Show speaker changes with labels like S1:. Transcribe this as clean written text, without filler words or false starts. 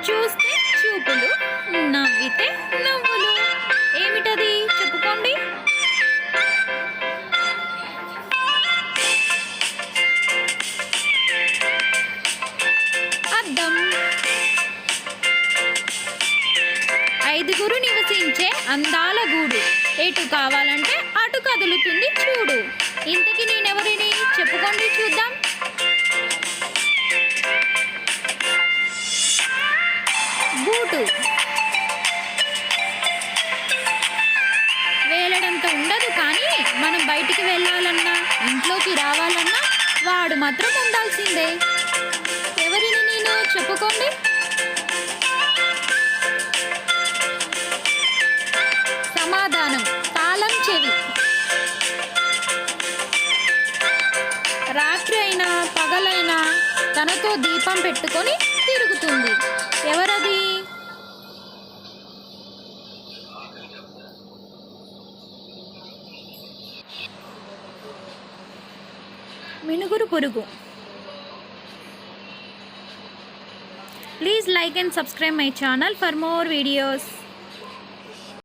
S1: చూస్తే చూపులు, నవ్వితే నవ్వులు. ఏమిటది చెప్పుకోండి. అద్దం. ఐదుగురు నివసించే అందాల గూడు, ఎటు కావాలంటే అటు కదులుతుంది చూడు. ఇంతకీ నేనెవరిని చెప్పుకోండి చూద్దాం. బూటు. వేలడంత ఉండదు, కానీ మనం బయటికి వెళ్ళాలన్నా ఇంట్లోకి రావాలన్నా వాడు మాత్రం ఉండాల్సిందే. ఎవరిని నేను చెప్పుకోండి. సమాధానం తాళం చెవి. రాత్రి అయినా పగలైనా తనతో దీపం పెట్టుకొని తిరుగుతుంది. ఎవరది? మినుగురు పురుగు. Please like and subscribe my channel for more videos.